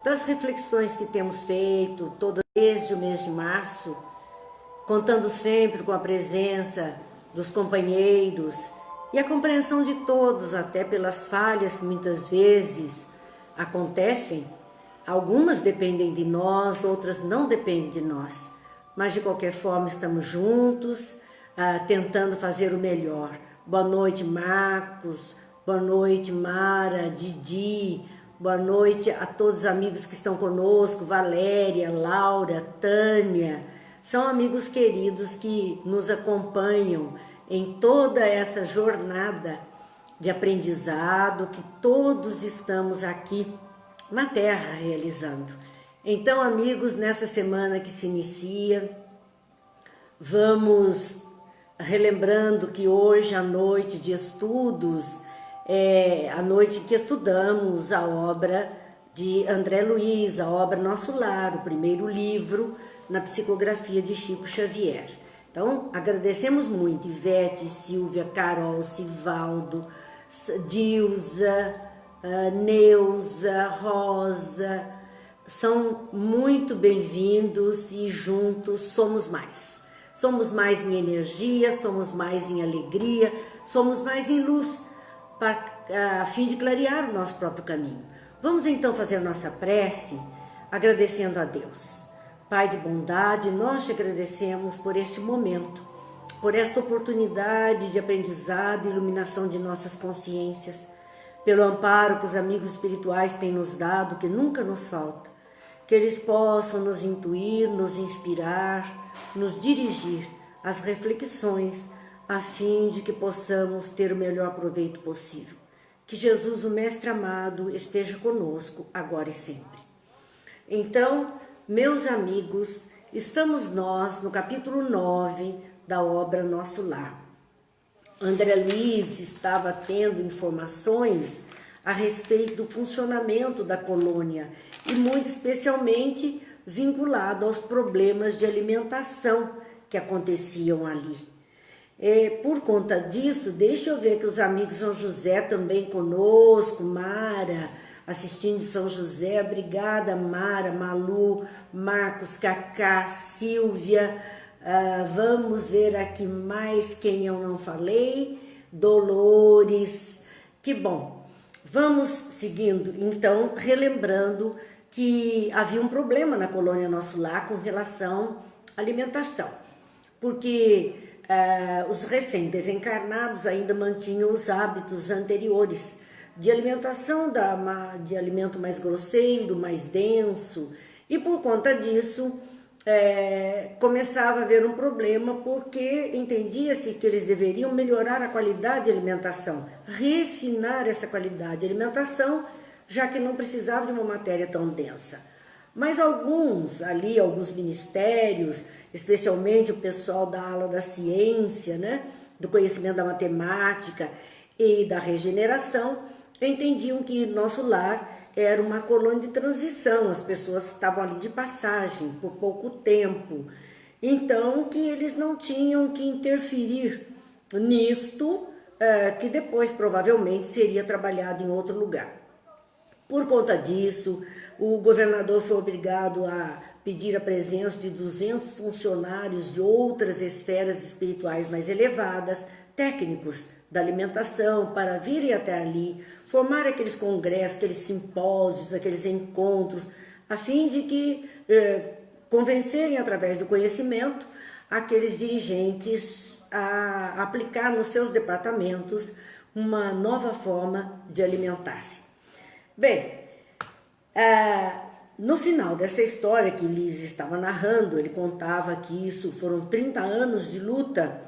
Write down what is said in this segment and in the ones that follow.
das reflexões que temos feito desde o mês de março, contando sempre com a presença dos companheiros e a compreensão de todos, até pelas falhas que muitas vezes acontecem. Algumas dependem de nós, outras não dependem de nós, mas de qualquer forma estamos juntos, tentando fazer o melhor. Boa noite, Marcos, boa noite, Mara, Didi, boa noite a todos os amigos que estão conosco, Valéria, Laura, Tânia. São amigos queridos que nos acompanham em toda essa jornada de aprendizado que todos estamos aqui na Terra realizando. Então, amigos, nessa semana que se inicia, vamos relembrando que hoje a noite de estudos é a noite que estudamos a obra de André Luiz, a obra Nosso Lar, o primeiro livro na psicografia de Chico Xavier. Então, agradecemos muito Ivete, Silvia, Carol, Sivaldo, Dilza, Neuza, Rosa, são muito bem-vindos e juntos somos mais. Somos mais em energia, somos mais em alegria, somos mais em luz, a fim de clarear o nosso próprio caminho. Vamos então fazer a nossa prece agradecendo a Deus. Pai de bondade, nós te agradecemos por este momento, por esta oportunidade de aprendizado e iluminação de nossas consciências, pelo amparo que os amigos espirituais têm nos dado, que nunca nos falta, que eles possam nos intuir, nos inspirar, nos dirigir às reflexões, a fim de que possamos ter o melhor proveito possível. Que Jesus, o Mestre amado, esteja conosco agora e sempre. Então, meus amigos, estamos nós no capítulo 9 da obra Nosso Lar. André Luiz estava tendo informações a respeito do funcionamento da colônia e muito especialmente vinculado aos problemas de alimentação que aconteciam ali. Por conta disso, deixa eu ver que os amigos São José também conosco, Mara, assistindo São José, obrigada Mara, Malu, Marcos, Cacá, Silvia, vamos ver aqui mais quem eu não falei, Dolores, que bom. Vamos seguindo, então, relembrando que havia um problema na colônia Nosso Lar com relação à alimentação, porque os recém-desencarnados ainda mantinham os hábitos anteriores de alimentação, de alimento mais grosseiro, mais denso, e por conta disso começava a haver um problema, porque entendia-se que eles deveriam melhorar a qualidade de alimentação, refinar essa qualidade de alimentação, já que não precisava de uma matéria tão densa. Mas alguns ministérios, especialmente o pessoal da ala da ciência, né, do conhecimento da matemática e da regeneração, entendiam que Nosso Lar era uma colônia de transição, as pessoas estavam ali de passagem por pouco tempo, então que eles não tinham que interferir nisto, que depois provavelmente seria trabalhado em outro lugar. Por conta disso, o governador foi obrigado a pedir a presença de 200 funcionários de outras esferas espirituais mais elevadas, técnicos da alimentação, para virem até ali, formar aqueles congressos, aqueles simpósios, aqueles encontros, a fim de que convencerem através do conhecimento aqueles dirigentes a aplicar nos seus departamentos uma nova forma de alimentar-se. Bem, no final dessa história que Liz estava narrando, ele contava que isso foram 30 anos de luta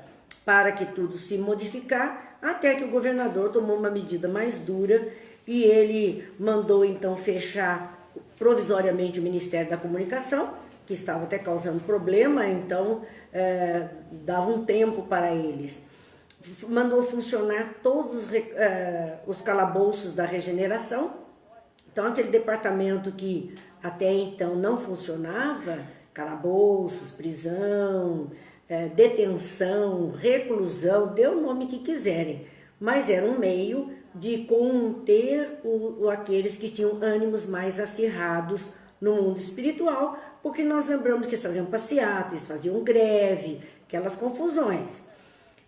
para que tudo se modificar, até que o governador tomou uma medida mais dura e ele mandou então fechar provisoriamente o Ministério da Comunicação, que estava até causando problema, então dava um tempo para eles. Mandou funcionar todos os calabouços da regeneração. Então aquele departamento que até então não funcionava, calabouços, prisão, detenção, reclusão, dê o nome que quiserem, mas era um meio de conter aqueles que tinham ânimos mais acirrados no mundo espiritual, porque nós lembramos que eles faziam passeatas, faziam greve, aquelas confusões.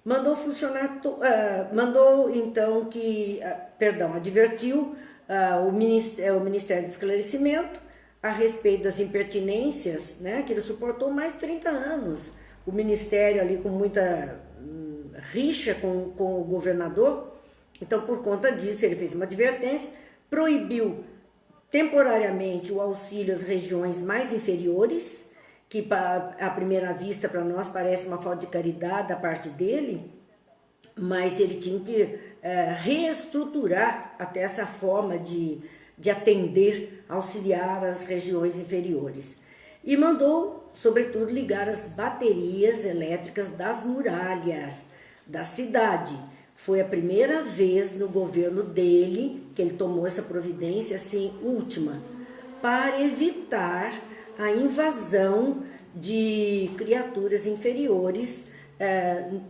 Mandou funcionar, advertiu o Ministério do Esclarecimento a respeito das impertinências, né, que ele suportou mais de 30 anos. O Ministério ali com muita rixa com o governador. Então, por conta disso, ele fez uma advertência, proibiu temporariamente o auxílio às regiões mais inferiores, que à primeira vista para nós parece uma falta de caridade da parte dele, mas ele tinha que reestruturar até essa forma de atender, auxiliar as regiões inferiores. E mandou, sobretudo, ligar as baterias elétricas das muralhas da cidade. Foi a primeira vez no governo dele que ele tomou essa providência, assim, última, para evitar a invasão de criaturas inferiores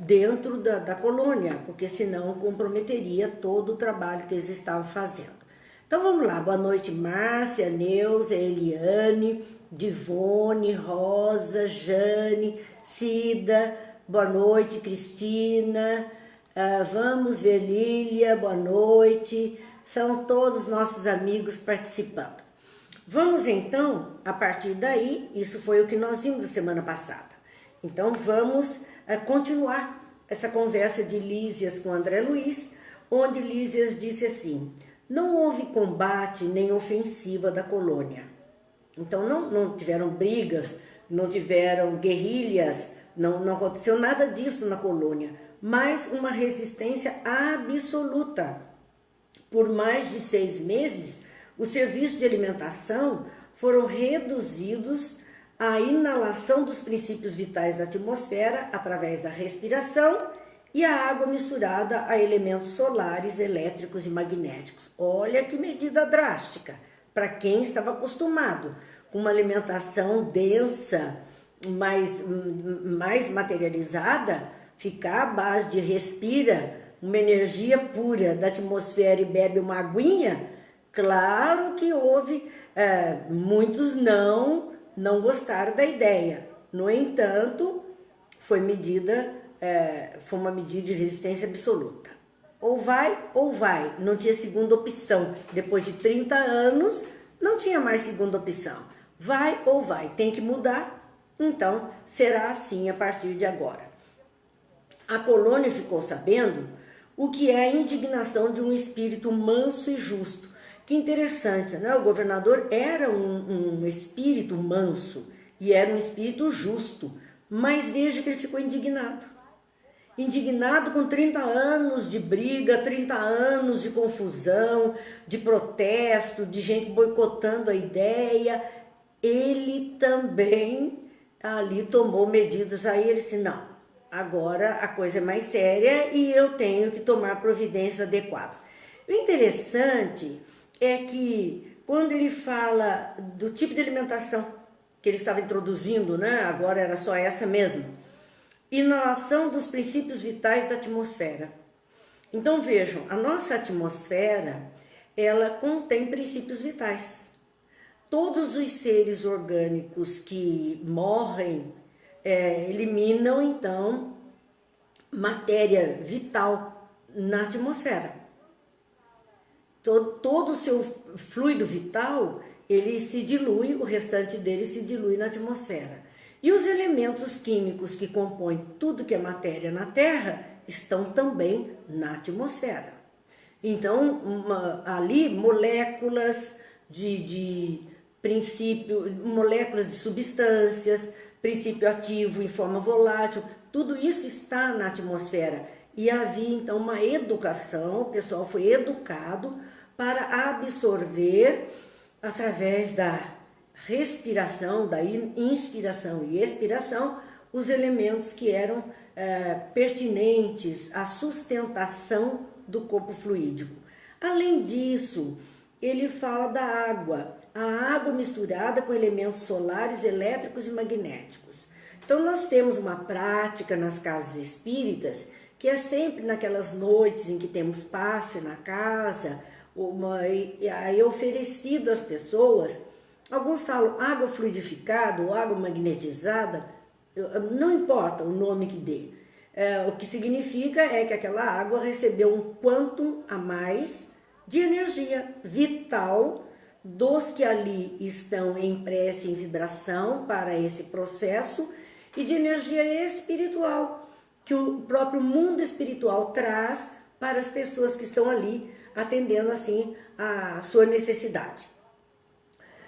dentro da colônia, porque senão comprometeria todo o trabalho que eles estavam fazendo. Então vamos lá, boa noite Márcia, Neuza, Eliane, Divone, Rosa, Jane, Cida, boa noite Cristina, vamos ver Lília, boa noite, são todos nossos amigos participando. Vamos então, a partir daí, isso foi o que nós vimos na semana passada, então vamos continuar essa conversa de Lísias com André Luiz, onde Lísias disse assim: não houve combate nem ofensiva da colônia. Então não tiveram brigas, não tiveram guerrilhas, não aconteceu nada disso na colônia, mas uma resistência absoluta. Por mais de 6 meses, os serviços de alimentação foram reduzidos à inalação dos princípios vitais da atmosfera através da respiração e a água misturada a elementos solares, elétricos e magnéticos. Olha que medida drástica para quem estava acostumado com uma alimentação densa, mais materializada, ficar à base de respira uma energia pura da atmosfera e bebe uma aguinha. Claro que houve, muitos não gostaram da ideia. No entanto, foi uma medida de resistência absoluta. Ou vai, não tinha segunda opção. Depois de 30 anos, não tinha mais segunda opção. Vai ou vai, tem que mudar, então será assim a partir de agora. A colônia ficou sabendo o que é a indignação de um espírito manso e justo. Que interessante, né? O governador era um espírito manso e era um espírito justo, mas veja que ele ficou indignado. Indignado com 30 anos de briga, 30 anos de confusão, de protesto, de gente boicotando a ideia. Ele também ali tomou medidas, aí ele disse, não, agora a coisa é mais séria e eu tenho que tomar providências adequadas. O interessante é que quando ele fala do tipo de alimentação que ele estava introduzindo, né, agora era só essa mesmo, inalação dos princípios vitais da atmosfera. Então vejam, a nossa atmosfera, ela contém princípios vitais. Todos os seres orgânicos que morrem eliminam então matéria vital na atmosfera. Todo o seu fluido vital, ele se dilui, o restante dele se dilui na atmosfera. E os elementos químicos que compõem tudo que é matéria na Terra estão também na atmosfera. Então, ali moléculas de princípio, moléculas de substâncias, princípio ativo em forma volátil, tudo isso está na atmosfera. E havia então uma educação, o pessoal foi educado para absorver através da respiração, da inspiração e expiração, os elementos que eram pertinentes à sustentação do corpo fluídico. Além disso, ele fala da água, a água misturada com elementos solares, elétricos e magnéticos. Então nós temos uma prática nas casas espíritas que é sempre naquelas noites em que temos passe na casa, aí é oferecido às pessoas. Alguns falam água fluidificada ou água magnetizada, não importa o nome que dê. O que significa é que aquela água recebeu um quantum a mais de energia vital dos que ali estão em prece, em vibração para esse processo, e de energia espiritual, que o próprio mundo espiritual traz para as pessoas que estão ali, atendendo assim a sua necessidade.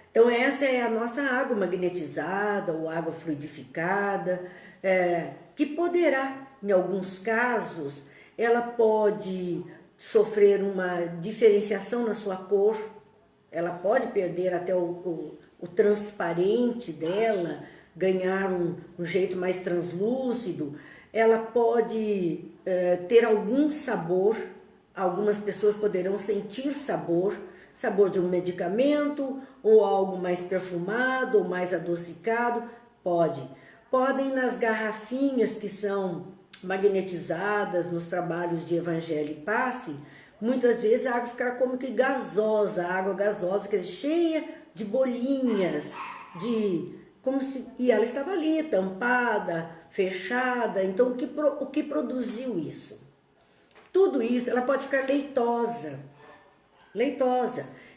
Então essa é a nossa água magnetizada ou água fluidificada, que poderá, em alguns casos, ela pode sofrer uma diferenciação na sua cor, ela pode perder até o transparente dela, ganhar um jeito mais translúcido, ela pode ter algum sabor, algumas pessoas poderão sentir sabor de um medicamento, ou algo mais perfumado, ou mais adocicado, podem nas garrafinhas que são magnetizadas nos trabalhos de Evangelho e Passe, muitas vezes a água ficar como que gasosa, água gasosa, que é cheia de bolinhas, e ela estava ali, tampada, fechada. Então o que produziu isso? Tudo isso, ela pode ficar leitosa.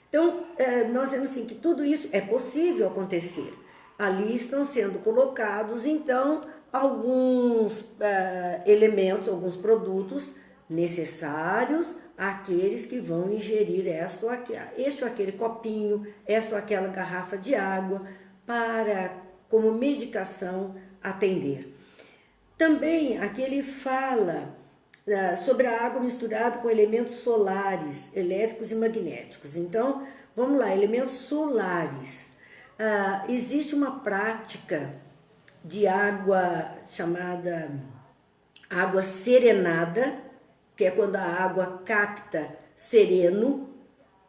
Então, nós vemos assim que tudo isso é possível acontecer. Ali estão sendo colocados, então, alguns elementos, alguns produtos necessários àqueles que vão ingerir este ou aquele copinho, esta ou aquela garrafa de água, para, como medicação, atender. Também aqui ele fala sobre a água misturada com elementos solares, elétricos e magnéticos. Então, vamos lá, elementos solares. Existe uma prática de água chamada água serenada, que é quando a água capta sereno,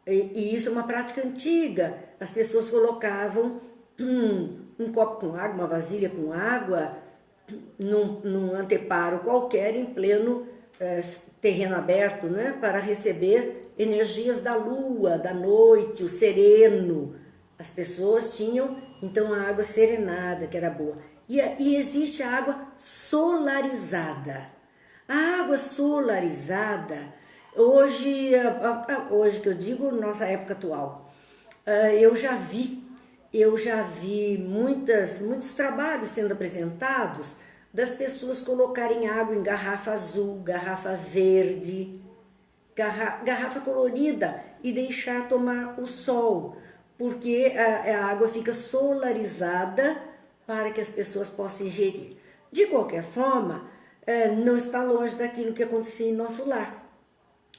e isso é uma prática antiga. As pessoas colocavam um copo com água, uma vasilha com água, num anteparo qualquer, em pleno terreno aberto, né, para receber energias da lua, da noite, o sereno. As pessoas tinham, então, a água serenada, que era boa. E existe a água solarizada. A água solarizada, hoje que eu digo, nossa época atual, eu já vi muitos trabalhos sendo apresentados das pessoas colocarem água em garrafa azul, garrafa verde, garrafa colorida e deixar tomar o sol, porque a água fica solarizada para que as pessoas possam ingerir. De qualquer forma, não está longe daquilo que acontecia em nosso lar.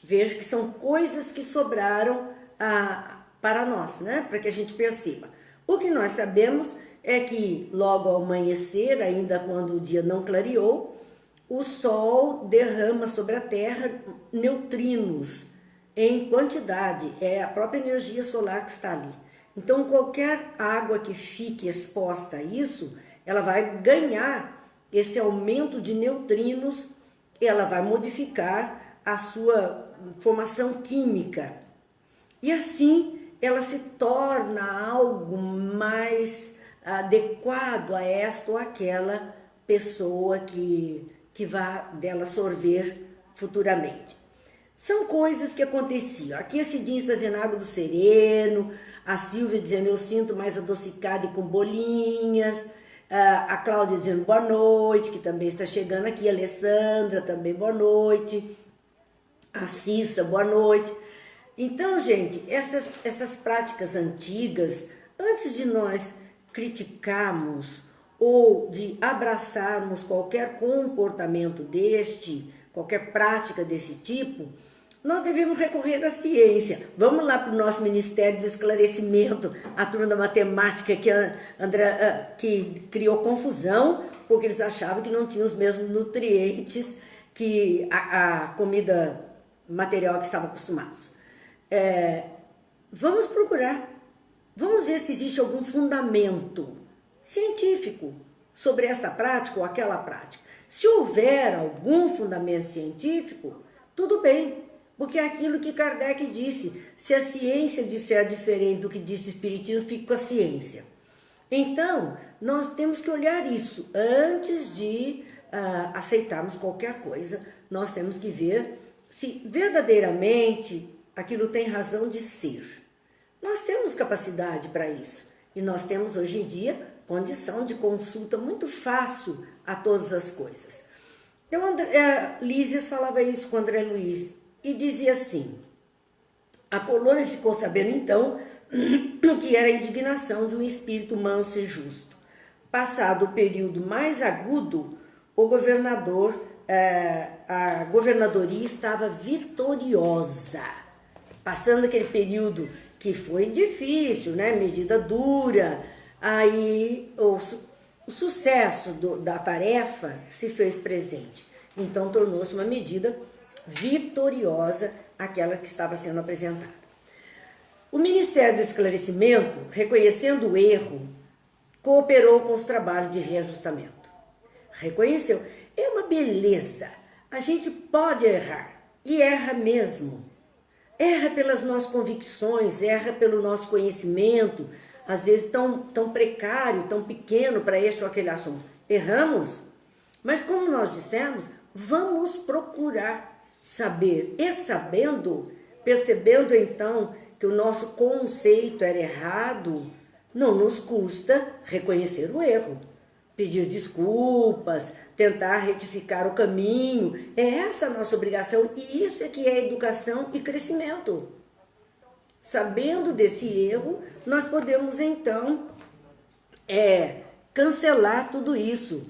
Vejo que são coisas que sobraram para nós, né? Para que a gente perceba. O que nós sabemos é que logo ao amanhecer, ainda quando o dia não clareou, o Sol derrama sobre a Terra neutrinos em quantidade, é a própria energia solar que está ali. Então, qualquer água que fique exposta a isso, ela vai ganhar esse aumento de neutrinos, ela vai modificar a sua formação química. E assim, ela se torna algo mais adequado a esta ou aquela pessoa que vai dela sorver futuramente. São coisas que aconteciam. Aqui a Cidinha está dizendo água do sereno, a Silvia dizendo eu sinto mais adocicada e com bolinhas, a Cláudia dizendo boa noite, que também está chegando aqui, a Alessandra também boa noite, a Cissa boa noite. Então, gente, essas práticas antigas, antes de nós criticarmos ou de abraçarmos qualquer comportamento qualquer prática desse tipo, nós devemos recorrer à ciência. Vamos lá para o nosso Ministério de Esclarecimento, a turma da matemática que criou confusão, porque eles achavam que não tinha os mesmos nutrientes que a comida material que estavam acostumados. Vamos procurar, vamos ver se existe algum fundamento científico sobre essa prática ou aquela prática. Se houver algum fundamento científico, tudo bem, porque é aquilo que Kardec disse, se a ciência disser diferente do que disse o Espiritismo, fica com a ciência. Então, nós temos que olhar isso antes de aceitarmos qualquer coisa. Nós temos que ver se verdadeiramente aquilo tem razão de ser. Nós temos capacidade para isso e nós temos hoje em dia condição de consulta muito fácil a todas as coisas. Então, Lísias falava isso com André Luiz e dizia assim: a colônia ficou sabendo então o que era a indignação de um espírito manso e justo. Passado o período mais agudo, o governador, a governadoria estava vitoriosa. Passando aquele período que foi difícil, né? Medida dura, aí o sucesso da tarefa se fez presente. Então tornou-se uma medida vitoriosa aquela que estava sendo apresentada. O Ministério do Esclarecimento, reconhecendo o erro, cooperou com os trabalhos de reajustamento. Reconheceu. É uma beleza. A gente pode errar, e erra mesmo. Erra pelas nossas convicções, erra pelo nosso conhecimento, às vezes tão precário, tão pequeno para este ou aquele assunto. Erramos, mas como nós dissemos, vamos procurar saber. E sabendo, percebendo então que o nosso conceito era errado, não nos custa reconhecer o erro, pedir desculpas, tentar retificar o caminho. É essa a nossa obrigação e isso é que é educação e crescimento. Sabendo desse erro, nós podemos então cancelar tudo isso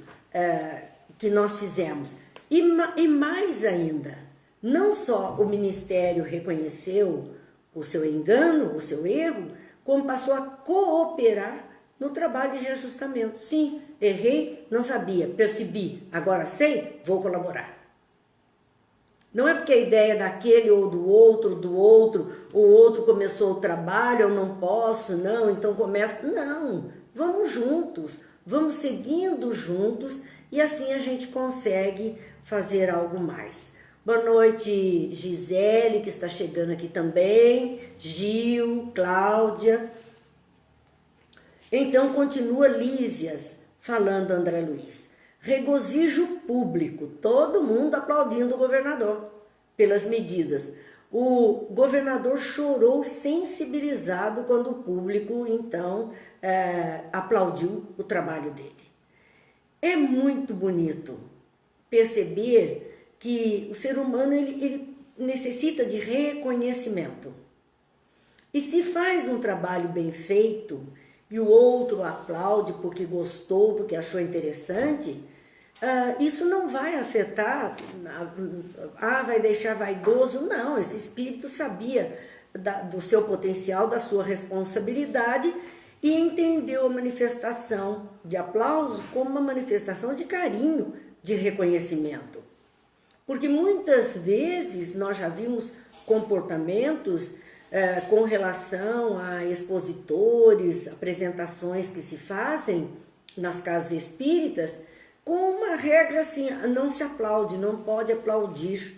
que nós fizemos. E mais ainda, não só o Ministério reconheceu o seu engano, o seu erro, como passou a cooperar no trabalho de reajustamento. Sim, errei, não sabia, percebi, agora sei, vou colaborar. Não é porque a ideia daquele ou do outro, o outro começou o trabalho, eu não posso, não, então começa. Não, vamos juntos, vamos seguindo juntos e assim a gente consegue fazer algo mais. Boa noite, Gisele, que está chegando aqui também, Gil, Cláudia. Então, continua Lísias falando, André Luiz. Regozijo público, todo mundo aplaudindo o governador pelas medidas. O governador chorou sensibilizado quando o público, então, aplaudiu o trabalho dele. É muito bonito perceber que o ser humano ele necessita de reconhecimento. E se faz um trabalho bem feito e o outro aplaude porque gostou, porque achou interessante, isso não vai afetar, vai deixar vaidoso. Não, esse espírito sabia do seu potencial, da sua responsabilidade e entendeu a manifestação de aplauso como uma manifestação de carinho, de reconhecimento. Porque muitas vezes nós já vimos comportamentos com relação a expositores, apresentações que se fazem nas casas espíritas, com uma regra assim, não se aplaude, não pode aplaudir.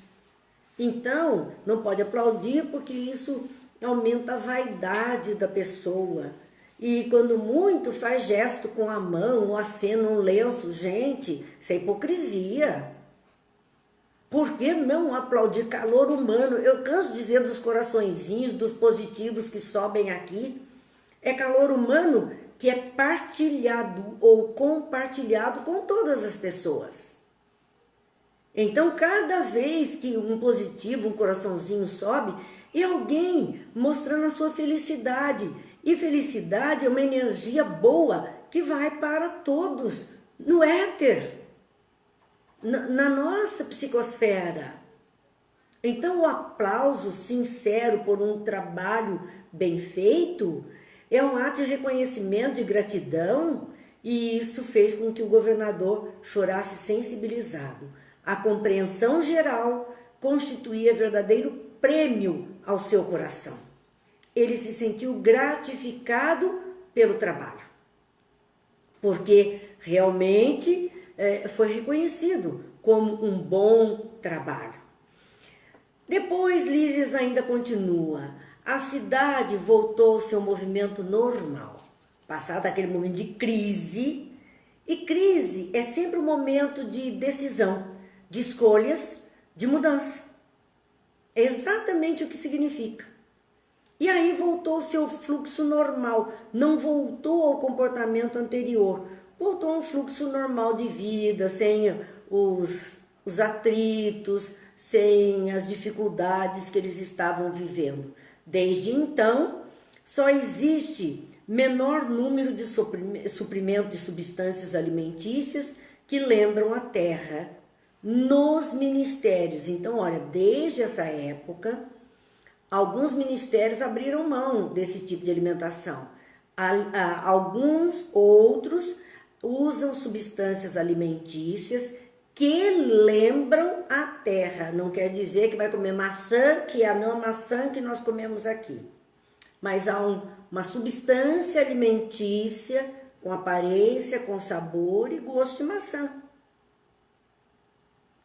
Então, não pode aplaudir porque isso aumenta a vaidade da pessoa. E quando muito faz gesto com a mão ou acena um lenço, gente, isso é hipocrisia. Por que não aplaudir calor humano? Eu canso de dizer dos coraçõezinhos, dos positivos que sobem aqui. É calor humano que é partilhado ou compartilhado com todas as pessoas. Então, cada vez que um positivo, um coraçãozinho sobe, é alguém mostrando a sua felicidade. E felicidade é uma energia boa que vai para todos, no éter. Na nossa psicosfera. Então o aplauso sincero por um trabalho bem feito é um ato de reconhecimento, de gratidão, e isso fez com que o governador chorasse sensibilizado. A compreensão geral constituía verdadeiro prêmio ao seu coração. Ele se sentiu gratificado pelo trabalho, porque realmente foi reconhecido como um bom trabalho. Depois, Lises ainda continua. A cidade voltou ao seu movimento normal, passado aquele momento de crise. E crise é sempre um momento de decisão, de escolhas, de mudança. É exatamente o que significa. E aí voltou ao seu fluxo normal, não voltou ao comportamento anterior, voltou a um fluxo normal de vida, sem os atritos, sem as dificuldades que eles estavam vivendo. Desde então, só existe menor número de suprimento de substâncias alimentícias que lembram a terra nos ministérios. Então, olha, desde essa época, alguns ministérios abriram mão desse tipo de alimentação. Alguns outros usam substâncias alimentícias que lembram a terra. Não quer dizer que vai comer maçã, que é a mesma maçã que nós comemos aqui. Mas há uma substância alimentícia com aparência, com sabor e gosto de maçã.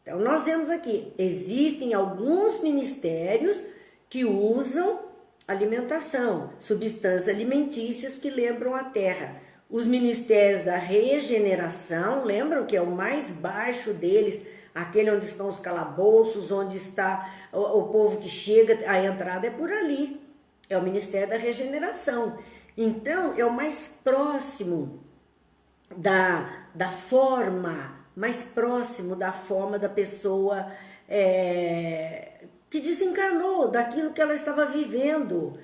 Então, nós vemos aqui, existem alguns ministérios que usam alimentação, substâncias alimentícias que lembram a terra. Os ministérios da regeneração, lembram que é o mais baixo deles, aquele onde estão os calabouços, onde está o povo que chega, a entrada é por ali. É o ministério da regeneração. Então, é o mais próximo da forma, mais próximo da forma da pessoa que desencarnou, daquilo que ela estava vivendo.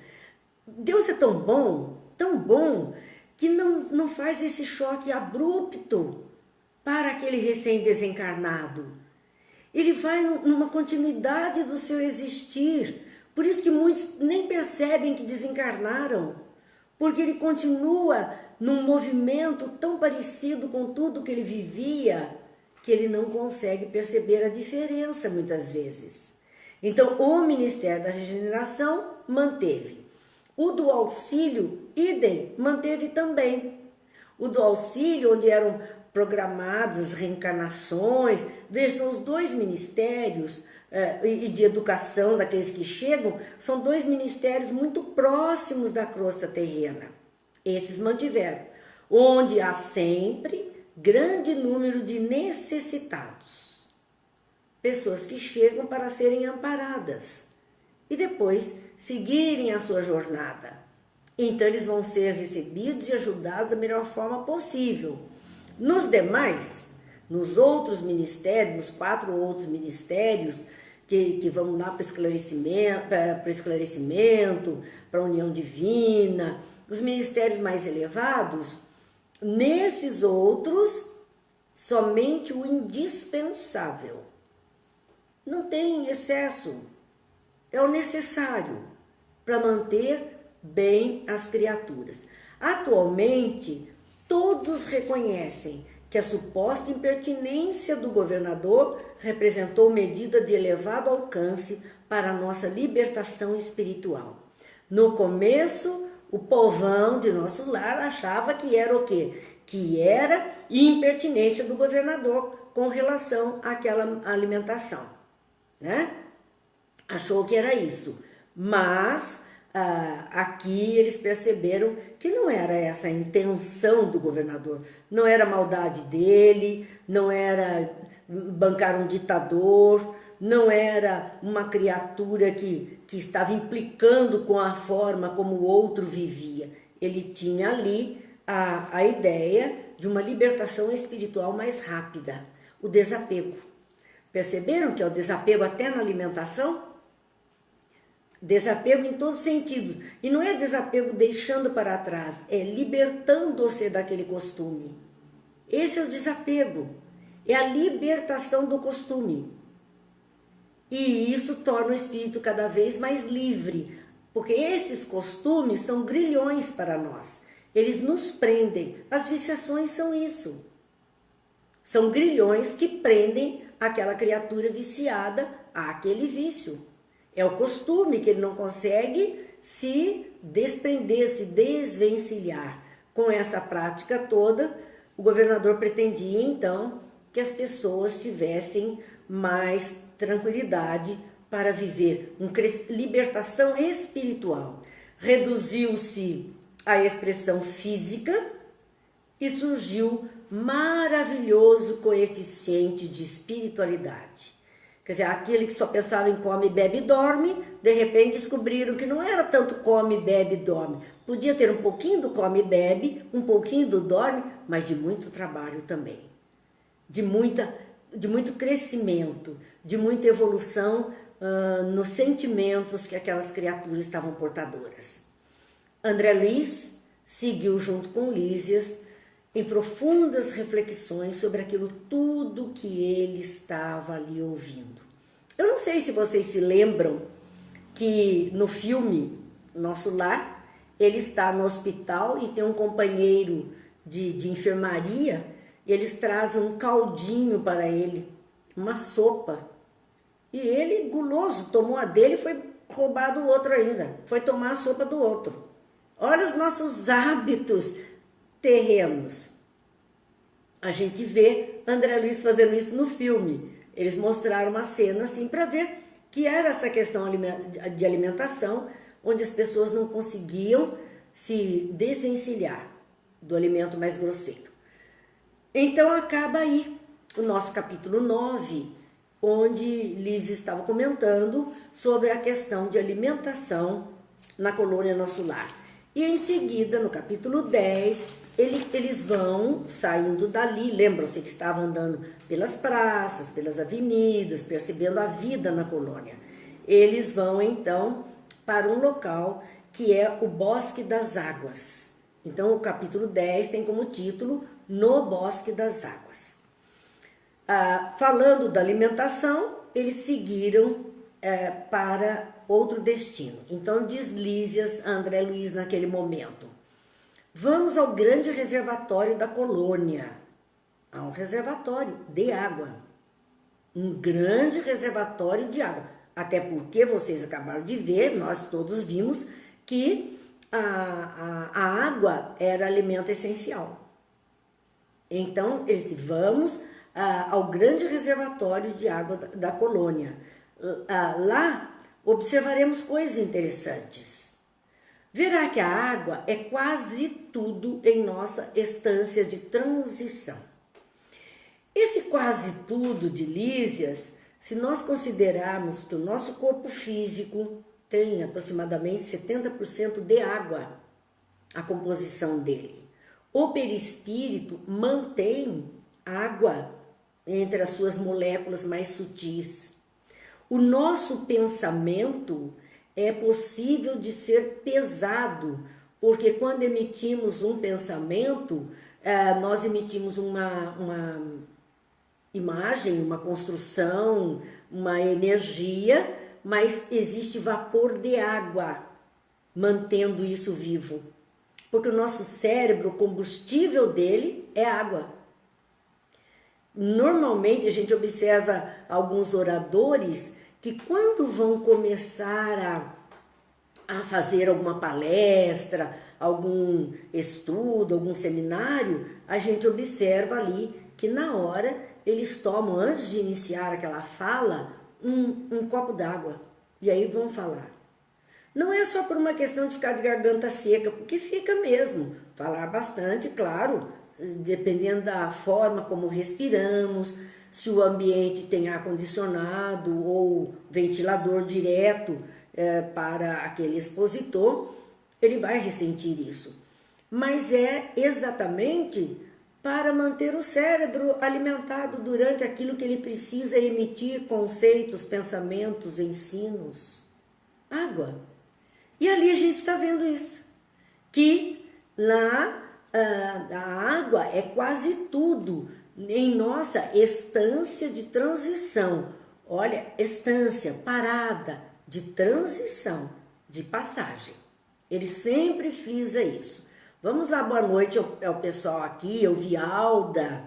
Deus é tão bom, que não faz esse choque abrupto para aquele recém-desencarnado. Ele vai numa continuidade do seu existir. Por isso que muitos nem percebem que desencarnaram, porque ele continua num movimento tão parecido com tudo que ele vivia, que ele não consegue perceber a diferença muitas vezes. Então, o Ministério da Regeneração manteve. O do auxílio, idem, manteve também. O do auxílio, onde eram programadas as reencarnações, vejam, os dois ministérios e de educação daqueles que chegam, são dois ministérios muito próximos da crosta terrena. Esses mantiveram, onde há sempre grande número de necessitados. Pessoas que chegam para serem amparadas e depois seguirem a sua jornada. Então eles vão ser recebidos e ajudados da melhor forma possível. Nos demais, nos outros ministérios, nos 4 outros ministérios, que vão lá para o esclarecimento, para a união divina, os ministérios mais elevados, nesses outros, somente o indispensável. Não tem excesso, é o necessário para manter bem as criaturas. Atualmente, todos reconhecem que a suposta impertinência do governador representou medida de elevado alcance para a nossa libertação espiritual. No começo, o povão de nosso lar achava que era o quê? Que era impertinência do governador com relação àquela alimentação, né? Achou que era isso, mas aqui eles perceberam que não era essa a intenção do governador, não era maldade dele, não era bancar um ditador, não era uma criatura que estava implicando com a forma como o outro vivia. Ele tinha ali a ideia de uma libertação espiritual mais rápida, o desapego. Perceberam que é o desapego até na alimentação? Desapego em todos os sentidos. E não é desapego deixando para trás, é libertando-se daquele costume. Esse é o desapego. É a libertação do costume. E isso torna o espírito cada vez mais livre, porque esses costumes são grilhões para nós. Eles nos prendem. As viciações são isso. São grilhões que prendem aquela criatura viciada àquele vício. É o costume que ele não consegue se desprender, se desvencilhar. Com essa prática toda, o governador pretendia, então, que as pessoas tivessem mais tranquilidade para viver uma libertação espiritual. Reduziu-se a expressão física e surgiu maravilhoso coeficiente de espiritualidade. Quer dizer, aquele que só pensava em come, bebe e dorme, de repente descobriram que não era tanto come, bebe e dorme. Podia ter um pouquinho do come e bebe, um pouquinho do dorme, mas de muito trabalho também. De muito crescimento, de muita evolução nos sentimentos que aquelas criaturas estavam portadoras. André Luiz seguiu junto com Lísias em profundas reflexões sobre aquilo tudo que ele estava ali ouvindo. Eu não sei se vocês se lembram que no filme Nosso Lar, ele está no hospital e tem um companheiro de enfermaria, e eles trazem um caldinho para ele, uma sopa. E ele, guloso, tomou a dele e foi roubar do outro ainda, foi tomar a sopa do outro. Olha os nossos hábitos terrenos. A gente vê André Luiz fazendo isso no filme. Eles mostraram uma cena assim para ver que era essa questão de alimentação, onde as pessoas não conseguiam se desvencilhar do alimento mais grosseiro. Então acaba aí o nosso capítulo 9, onde Liz estava comentando sobre a questão de alimentação na colônia Nosso Lar. E em seguida, no capítulo 10, eles vão saindo dali, lembram-se que estavam andando pelas praças, pelas avenidas, percebendo a vida na colônia. Eles vão então para um local que é o Bosque das Águas. Então o capítulo 10 tem como título No Bosque das Águas. Falando da alimentação, eles seguiram para outro destino. Então diz Lísias a André Luiz naquele momento: vamos ao grande reservatório da colônia. Há um reservatório de água. Um grande reservatório de água. Até porque vocês acabaram de ver, nós todos vimos que a água era alimento essencial. Então, eles vamos ao grande reservatório de água da colônia. Lá observaremos coisas interessantes. Verá que a água é quase tudo em nossa estância de transição. Esse quase tudo de Lísias, se nós considerarmos que o nosso corpo físico tem aproximadamente 70% de água, a composição dele. O perispírito mantém água entre as suas moléculas mais sutis. O nosso pensamento é possível de ser pesado, porque quando emitimos um pensamento, nós emitimos uma imagem, uma construção, uma energia, mas existe vapor de água mantendo isso vivo. Porque o nosso cérebro, o combustível dele é água. Normalmente a gente observa alguns oradores que quando vão começar a fazer alguma palestra, algum estudo, algum seminário, a gente observa ali que na hora eles tomam, antes de iniciar aquela fala, um copo d'água e aí vão falar. Não é só por uma questão de ficar de garganta seca, porque fica mesmo. Falar bastante, claro, dependendo da forma como respiramos, se o ambiente tem ar-condicionado ou ventilador direto para aquele expositor, ele vai ressentir isso. Mas é exatamente para manter o cérebro alimentado durante aquilo que ele precisa emitir conceitos, pensamentos, ensinos. Água. E ali a gente está vendo isso, que lá a água é quase tudo em nossa estância de transição. Olha, estância, parada, de transição, de passagem. Ele sempre frisa isso. Vamos lá, boa noite ao pessoal aqui, eu vi Alda,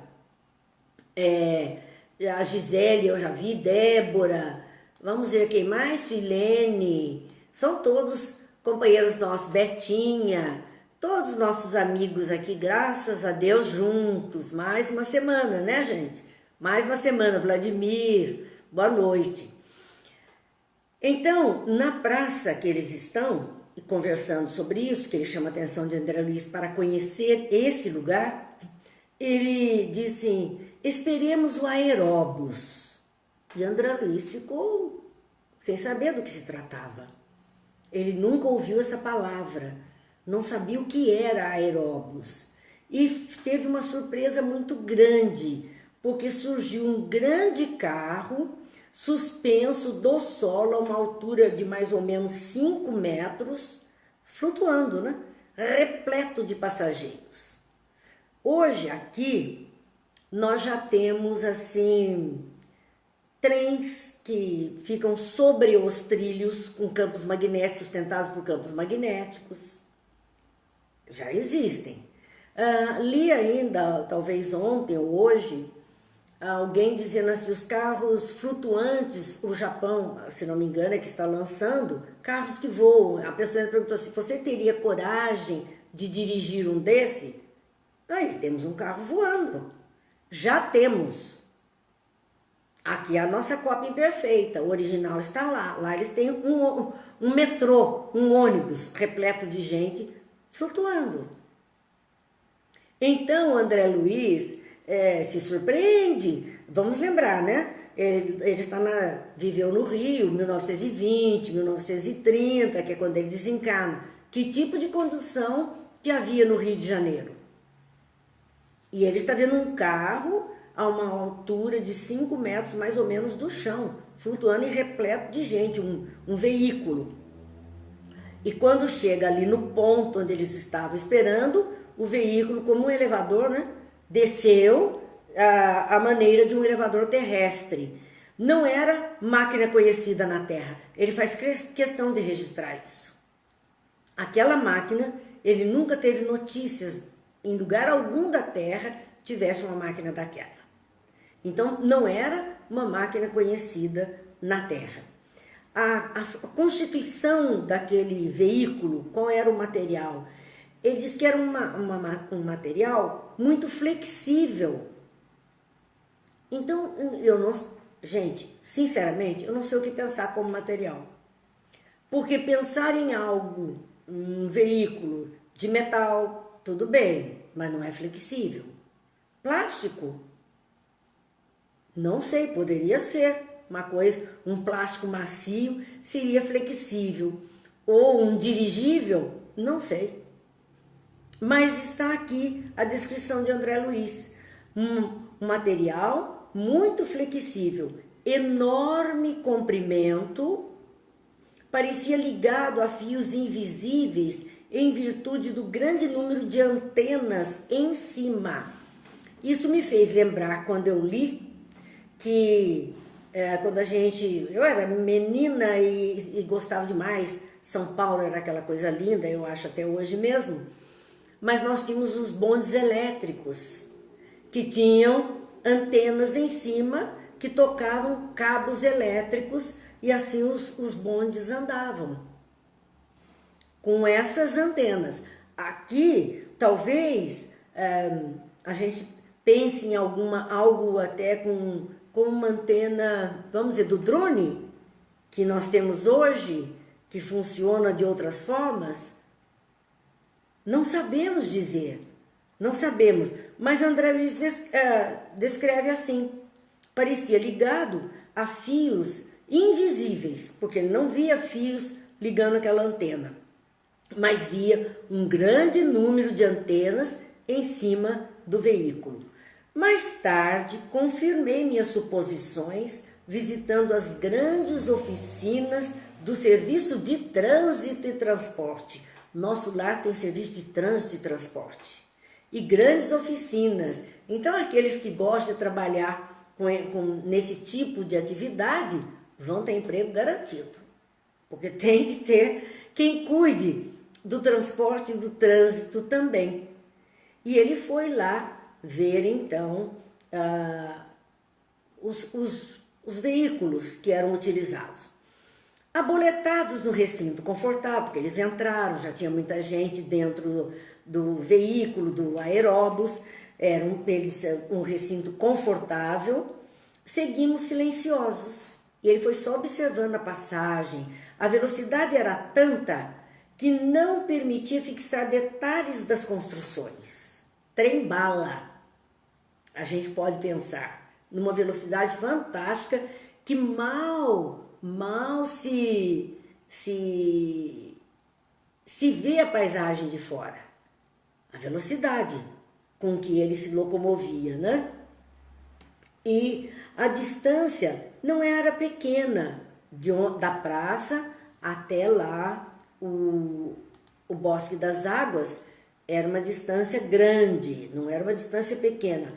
a Gisele eu já vi, Débora, vamos ver quem mais, Silene, são todos companheiros nossos, Betinha, todos os nossos amigos aqui, graças a Deus, juntos, mais uma semana, né, gente? Mais uma semana, Vladimir, boa noite. Então, na praça que eles estão, e conversando sobre isso, que ele chama a atenção de André Luiz para conhecer esse lugar, ele disse assim, esperemos o aeróbus. E André Luiz ficou sem saber do que se tratava. Ele nunca ouviu essa palavra, não sabia o que era aeróbus. E teve uma surpresa muito grande, porque surgiu um grande carro suspenso do solo a uma altura de mais ou menos 5 metros, flutuando, né? Repleto de passageiros. Hoje aqui nós já temos assim trens que ficam sobre os trilhos com campos magnéticos, sustentados por campos magnéticos. Já existem. Li ainda, talvez ontem ou hoje, alguém dizendo assim, os carros flutuantes, o Japão, se não me engano, é que está lançando carros que voam. A pessoa perguntou assim, você teria coragem de dirigir um desse? Aí temos um carro voando. Já temos. Aqui é a nossa cópia imperfeita, o original está lá. Lá eles têm um metrô, um ônibus repleto de gente flutuando. Então, André Luiz se surpreende. Vamos lembrar, né? Ele viveu no Rio, 1920, 1930, que é quando ele desencarna. Que tipo de condução que havia no Rio de Janeiro? E ele está vendo um carro a uma altura de 5 metros mais ou menos do chão, flutuando e repleto de gente, um veículo. E quando chega ali no ponto onde eles estavam esperando, o veículo, como um elevador, né, desceu a maneira de um elevador terrestre. Não era máquina conhecida na Terra. Ele faz questão de registrar isso. Aquela máquina, ele nunca teve notícias em lugar algum da Terra tivesse uma máquina daquela. Então, não era uma máquina conhecida na Terra. A constituição daquele veículo, qual era o material? Ele disse que era um material muito flexível. Então, gente, sinceramente, eu não sei o que pensar como material. Porque pensar em algo, um veículo de metal, tudo bem, mas não é flexível. Plástico? Não sei, poderia ser uma coisa, um plástico macio seria flexível. Ou um dirigível? Não sei. Mas está aqui a descrição de André Luiz. Um material muito flexível, enorme comprimento, parecia ligado a fios invisíveis em virtude do grande número de antenas em cima. Isso me fez lembrar quando eu li que quando eu era menina e gostava demais, São Paulo era aquela coisa linda, eu acho até hoje mesmo, mas nós tínhamos os bondes elétricos, que tinham antenas em cima, que tocavam cabos elétricos e assim os bondes andavam com essas antenas. Aqui, talvez, a gente pense em algo até com uma antena, vamos dizer, do drone, que nós temos hoje, que funciona de outras formas. Não sabemos dizer, não sabemos. Mas André Luiz descreve assim, parecia ligado a fios invisíveis, porque ele não via fios ligando aquela antena, mas via um grande número de antenas em cima do veículo. Mais tarde, confirmei minhas suposições visitando as grandes oficinas do Serviço de Trânsito e Transporte. Nosso lar tem serviço de trânsito e transporte. E grandes oficinas. Então, aqueles que gostam de trabalhar nesse tipo de atividade vão ter emprego garantido. Porque tem que ter quem cuide do transporte e do trânsito também. E ele foi lá ver, então, os veículos que eram utilizados. Aboletados no recinto confortável, porque eles entraram, já tinha muita gente dentro do veículo, do aeróbus, era um recinto confortável. Seguimos silenciosos. E ele foi só observando a passagem. A velocidade era tanta que não permitia fixar detalhes das construções. Trem-bala. A gente pode pensar numa velocidade fantástica que mal se vê a paisagem de fora. A velocidade com que ele se locomovia, né? E a distância não era pequena, da praça até lá o Bosque das Águas, era uma distância grande, não era uma distância pequena.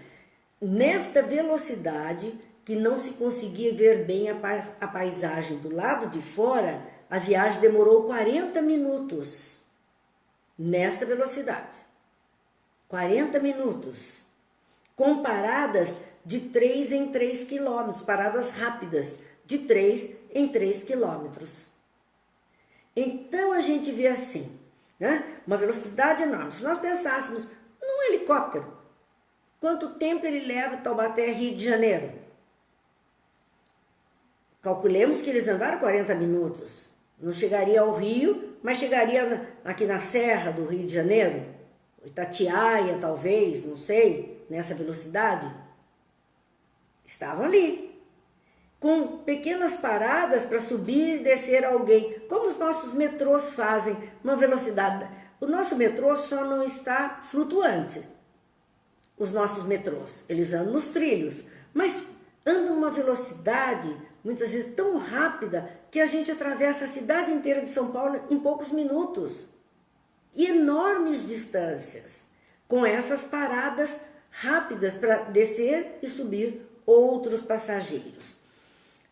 Nesta velocidade, que não se conseguia ver bem a paisagem do lado de fora, a viagem demorou 40 minutos. Nesta velocidade. 40 minutos. Com paradas de 3 em 3 quilômetros, paradas rápidas, de 3 em 3 quilômetros. Então a gente vê assim, né? Uma velocidade enorme. Se nós pensássemos num helicóptero, quanto tempo ele leva de Taubaté a Rio de Janeiro? Calculemos que eles andaram 40 minutos. Não chegaria ao Rio, mas chegaria aqui na Serra do Rio de Janeiro, Itatiaia talvez, não sei, nessa velocidade. Estavam ali, com pequenas paradas para subir e descer alguém, como os nossos metrôs fazem, uma velocidade. O nosso metrô só não está flutuante. Os nossos metrôs, eles andam nos trilhos, mas andam uma velocidade, muitas vezes tão rápida, que a gente atravessa a cidade inteira de São Paulo em poucos minutos. E enormes distâncias, com essas paradas rápidas para descer e subir outros passageiros.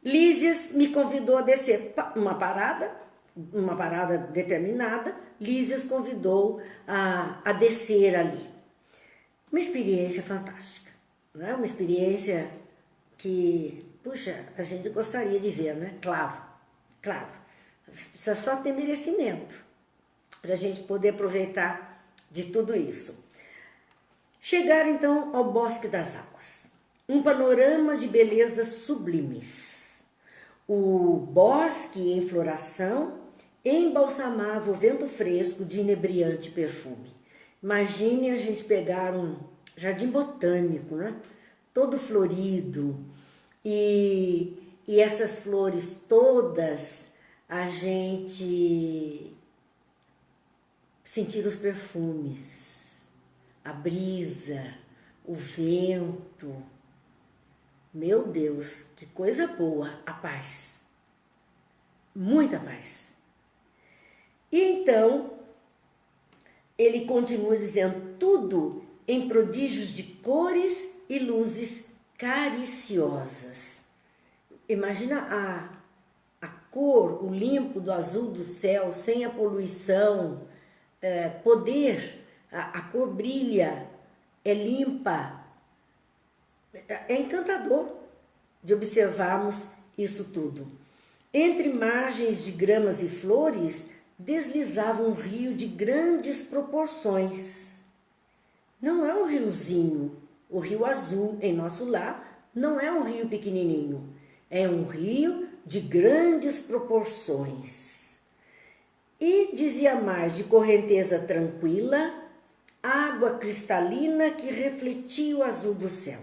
Lísias me convidou a descer uma parada determinada, Lísias convidou a descer ali. Uma experiência fantástica, né? Uma experiência que, puxa, a gente gostaria de ver, né? Claro, precisa só ter merecimento para a gente poder aproveitar de tudo isso. Chegaram então ao Bosque das Águas, um panorama de belezas sublimes. O bosque em floração embalsamava o vento fresco de inebriante perfume. Imagine a gente pegar um jardim botânico, né? Todo florido, e essas flores todas, a gente sentir os perfumes, a brisa, o vento. Meu Deus, que coisa boa, a paz, muita paz. E então, ele continua dizendo, tudo em prodígios de cores e luzes cariciosas. Imagina a cor, o limpo do azul do céu, sem a poluição, a cor brilha, é limpa. É encantador de observarmos isso tudo. Entre margens de gramas e flores, deslizava um rio de grandes proporções. Não é um riozinho, o Rio Azul em nosso lar não é um rio pequenininho, é um rio de grandes proporções. E dizia mais, de correnteza tranquila, água cristalina que refletia o azul do céu.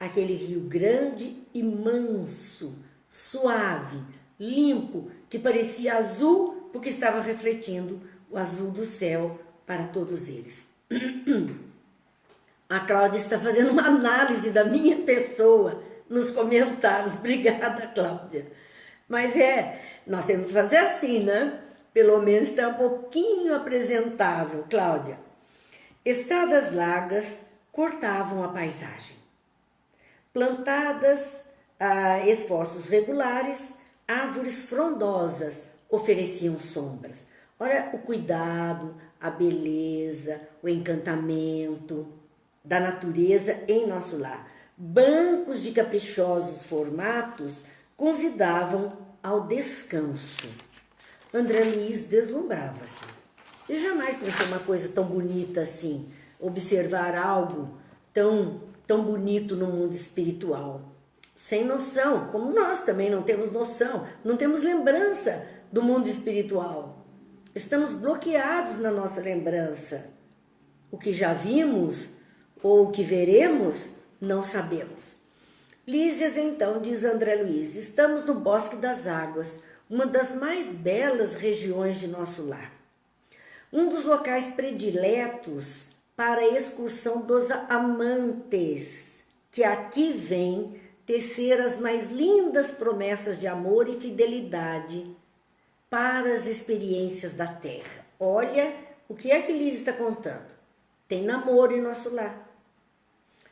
Aquele rio grande e manso, suave, limpo, que parecia azul porque estava refletindo o azul do céu para todos eles. A Cláudia está fazendo uma análise da minha pessoa nos comentários. Obrigada, Cláudia. Mas nós temos que fazer assim, né? Pelo menos está um pouquinho apresentável, Cláudia. Estradas largas cortavam a paisagem. Plantadas a esforços regulares, árvores frondosas ofereciam sombras. Olha o cuidado, a beleza, o encantamento da natureza em nosso lar. Bancos de caprichosos formatos convidavam ao descanso. André Luiz deslumbrava-se. Eu jamais pensei uma coisa tão bonita assim. observar algo tão bonito no mundo espiritual. Sem noção, como nós também não temos noção, não temos lembrança do mundo espiritual. Estamos bloqueados na nossa lembrança. O que já vimos ou o que veremos, não sabemos. Lísias, então, diz André Luiz, estamos no Bosque das Águas, uma das mais belas regiões de nosso lar. Um dos locais prediletos para a excursão dos amantes, que aqui vêm tecer as mais lindas promessas de amor e fidelidade para as experiências da terra. Olha o que é que Lísias está contando. Tem namoro em nosso lar.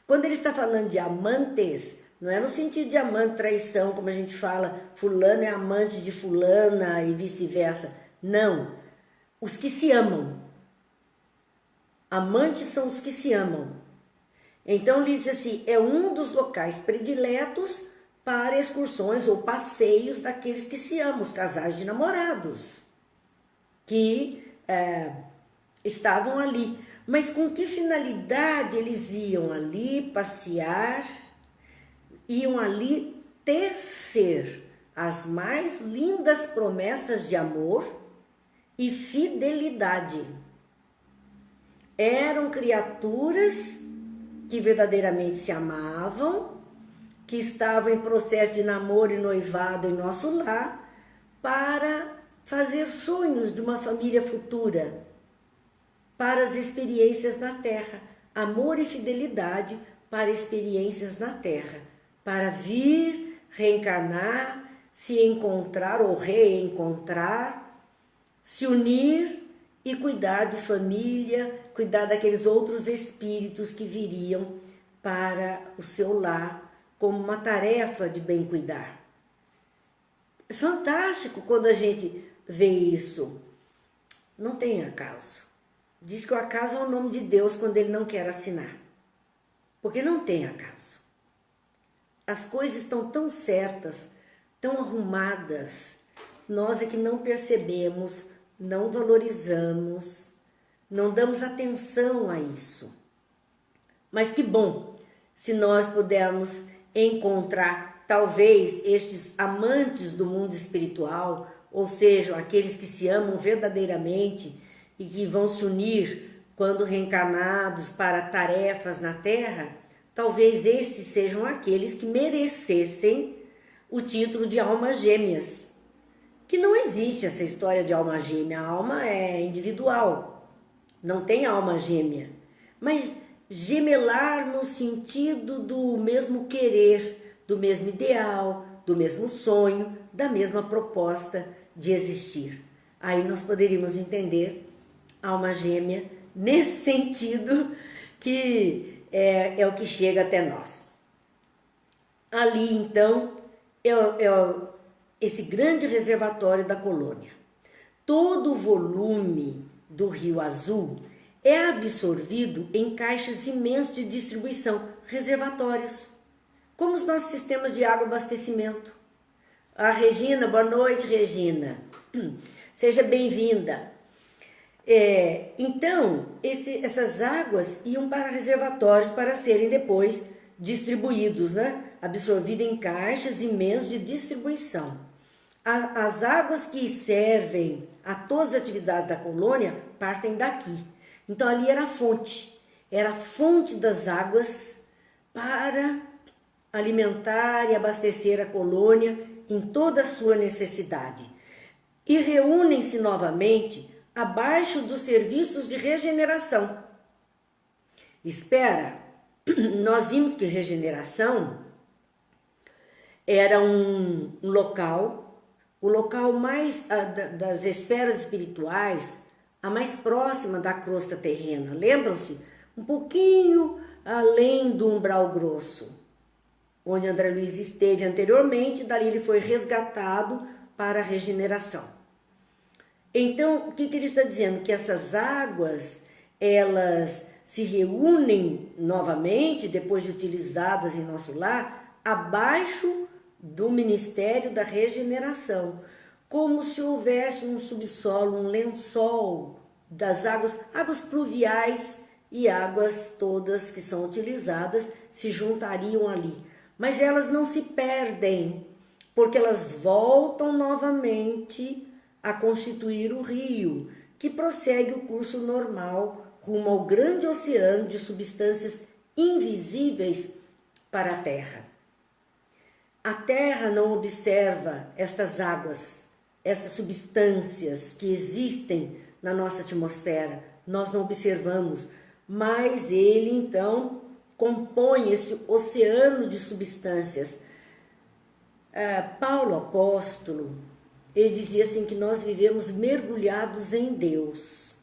Quando ele está falando de amantes, não é no sentido de amante, traição, como a gente fala, fulano é amante de fulana e vice-versa. Não, os que se amam. Amantes são os que se amam. Então ele diz assim, é um dos locais prediletos para excursões ou passeios daqueles que se amam, os casais de namorados, que estavam ali. Mas com que finalidade eles iam ali passear? Iam ali tecer as mais lindas promessas de amor e fidelidade. Eram criaturas que verdadeiramente se amavam, que estavam em processo de namoro e noivado em nosso lar, para fazer sonhos de uma família futura, para as experiências na terra, amor e fidelidade para experiências na terra, para vir, reencarnar, se encontrar ou reencontrar, se unir e cuidar de família, cuidar daqueles outros espíritos que viriam para o seu lar como uma tarefa de bem cuidar. É fantástico quando a gente vê isso. Não tem acaso. Diz que o acaso é o nome de Deus quando ele não quer assinar. Porque não tem acaso. As coisas estão tão certas, tão arrumadas, nós é que não percebemos, não valorizamos, não damos atenção a isso. Mas que bom se nós pudermos encontrar, talvez, estes amantes do mundo espiritual, ou seja, aqueles que se amam verdadeiramente e que vão se unir quando reencarnados para tarefas na Terra, talvez estes sejam aqueles que merecessem o título de almas gêmeas. Que não existe essa história de alma gêmea, a alma é individual, não tem alma gêmea. Mas gemelar no sentido do mesmo querer, do mesmo ideal, do mesmo sonho, da mesma proposta de existir. Aí nós poderíamos entender alma gêmea nesse sentido que é o que chega até nós. Ali então esse grande reservatório da colônia. Todo o volume do Rio Azul é absorvido em caixas imensas de distribuição, reservatórios, como os nossos sistemas de água e abastecimento. A Regina, boa noite, Regina. Seja bem-vinda. Então, essas águas iam para reservatórios para serem depois distribuídos, né? Absorvidos em caixas imensas de distribuição. As águas que servem a todas as atividades da colônia partem daqui. Então, ali era a fonte das águas para alimentar e abastecer a colônia em toda a sua necessidade. E reúnem-se novamente abaixo dos serviços de regeneração. Espera, nós vimos que regeneração era um local, o local mais das esferas espirituais, a mais próxima da crosta terrena. Lembram-se? Um pouquinho além do umbral grosso, onde André Luiz esteve anteriormente, dali ele foi resgatado para a regeneração. Então, o que ele está dizendo? Que essas águas, elas se reúnem novamente, depois de utilizadas em nosso lar, abaixo do Ministério da Regeneração, como se houvesse um subsolo, um lençol das águas pluviais e águas todas que são utilizadas se juntariam ali. Mas elas não se perdem, porque elas voltam novamente a constituir o rio, que prossegue o curso normal rumo ao grande oceano de substâncias invisíveis para a Terra. A Terra não observa estas águas, estas substâncias que existem na nossa atmosfera, nós não observamos, mas ele então compõe este oceano de substâncias. Paulo apóstolo, ele dizia assim que nós vivemos mergulhados em Deus,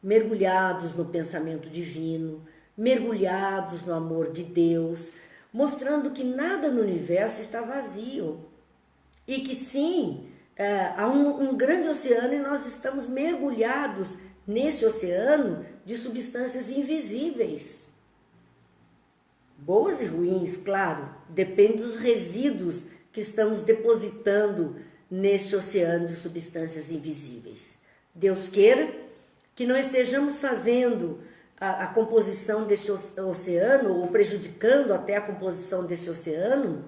mergulhados no pensamento divino, mergulhados no amor de Deus, mostrando que nada no universo está vazio e que sim, há um grande oceano e nós estamos mergulhados nesse oceano de substâncias invisíveis. Boas e ruins, claro, depende dos resíduos que estamos depositando neste oceano de substâncias invisíveis. Deus queira que não estejamos fazendo a composição deste oceano ou prejudicando até a composição desse oceano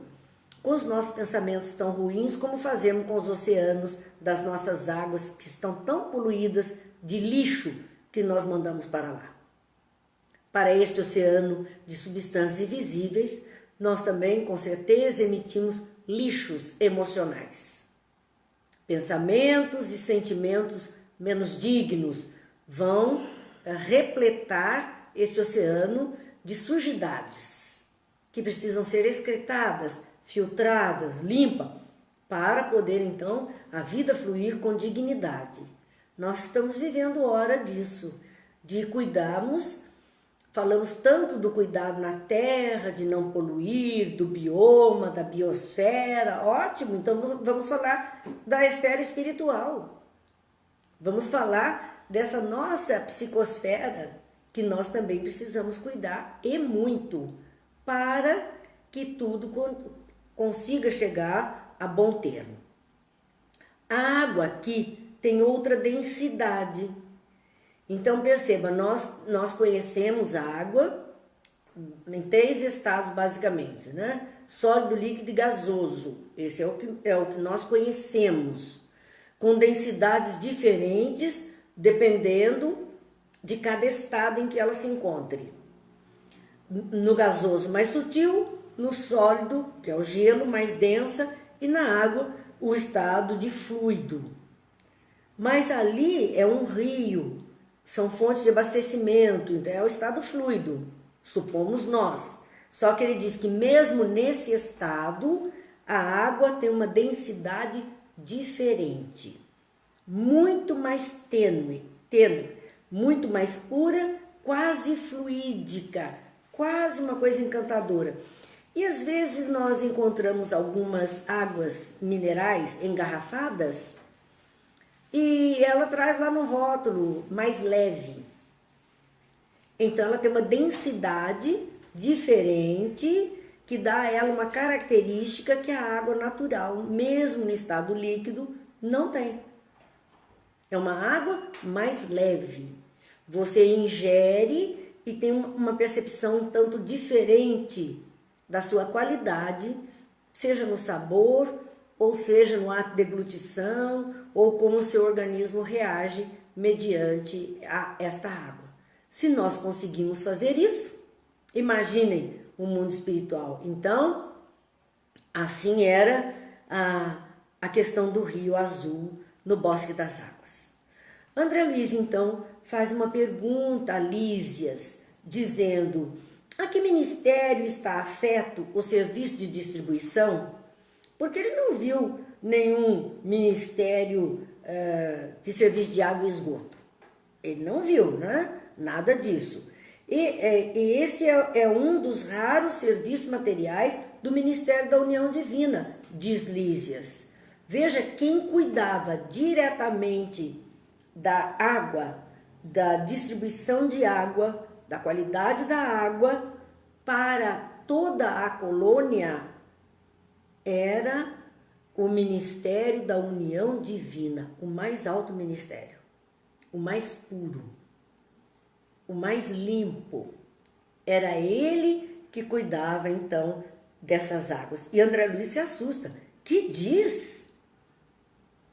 com os nossos pensamentos tão ruins como fazemos com os oceanos das nossas águas que estão tão poluídas de lixo que nós mandamos para lá. Para este oceano de substâncias invisíveis, nós também, com certeza, emitimos lixos emocionais. Pensamentos e sentimentos menos dignos vão repletar este oceano de sujidades que precisam ser excretadas, filtradas, limpas, para poder então a vida fluir com dignidade. Nós estamos vivendo hora disso, de cuidarmos. Falamos tanto do cuidado na terra, de não poluir, do bioma, da biosfera, ótimo, então vamos falar da esfera espiritual. Vamos falar dessa nossa psicosfera, que nós também precisamos cuidar, e muito, para que tudo consiga chegar a bom termo. A água aqui tem outra densidade. Então perceba, nós conhecemos a água em 3 estados basicamente, né? Sólido, líquido e gasoso. Esse é o que nós conhecemos, com densidades diferentes dependendo de cada estado em que ela se encontre. No gasoso mais sutil, no sólido, que é o gelo, mais densa, e na água o estado de fluido. Mas ali é um rio, são fontes de abastecimento, então é o estado fluido, supomos nós. Só que ele diz que mesmo nesse estado, a água tem uma densidade diferente, muito mais tênue, muito mais pura, quase fluídica, quase uma coisa encantadora. E às vezes nós encontramos algumas águas minerais engarrafadas e ela traz lá no rótulo mais leve. Então ela tem uma densidade diferente que dá a ela uma característica que a água natural, mesmo no estado líquido, não tem. É uma água mais leve. Você ingere e tem uma percepção um tanto diferente da sua qualidade, seja no sabor, ou seja no ato de deglutição, ou como o seu organismo reage mediante esta água. Se nós conseguimos fazer isso, imaginem o mundo espiritual. Então, assim era a questão do Rio Azul no Bosque das Águas. André Luiz, então, faz uma pergunta a Lísias, dizendo: a que ministério está afeto o serviço de distribuição? Porque ele não viu nenhum ministério de serviço de água e esgoto. Ele não viu, né? Nada disso. E esse é um dos raros serviços materiais do Ministério da União Divina, diz Lísias. Veja, quem cuidava diretamente da água, da distribuição de água, da qualidade da água para toda a colônia era o Ministério da União Divina, o mais alto ministério, o mais puro. o mais limpo. Era ele que cuidava, então, dessas águas. E André Luiz se assusta. Que diz?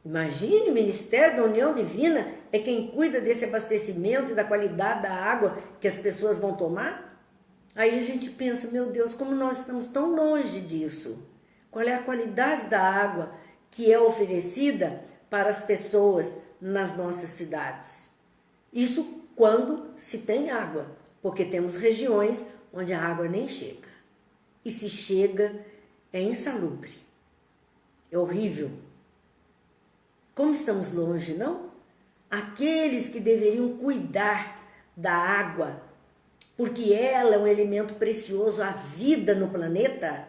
Imagine, o Ministério da União Divina é quem cuida desse abastecimento e da qualidade da água que as pessoas vão tomar? Aí a gente pensa, meu Deus, como nós estamos tão longe disso. Qual é a qualidade da água que é oferecida para as pessoas nas nossas cidades? Isso quando se tem água, porque temos regiões onde a água nem chega. E se chega, é insalubre. É horrível. Como estamos longe, não? Aqueles que deveriam cuidar da água, porque ela é um elemento precioso à vida no planeta,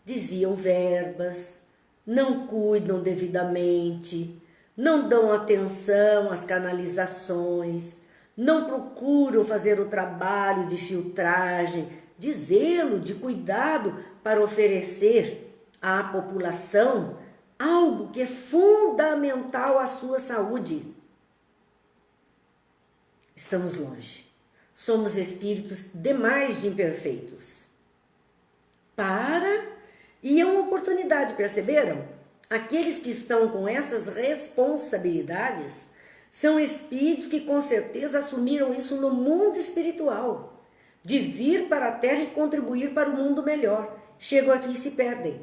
desviam verbas, não cuidam devidamente, não dão atenção às canalizações, não procuram fazer o trabalho de filtragem, de zelo, de cuidado para oferecer à população algo que é fundamental à sua saúde. Estamos longe. Somos espíritos demais de imperfeitos. E é uma oportunidade, perceberam? Aqueles que estão com essas responsabilidades são espíritos que com certeza assumiram isso no mundo espiritual, de vir para a Terra e contribuir para o mundo melhor. Chegam aqui e se perdem.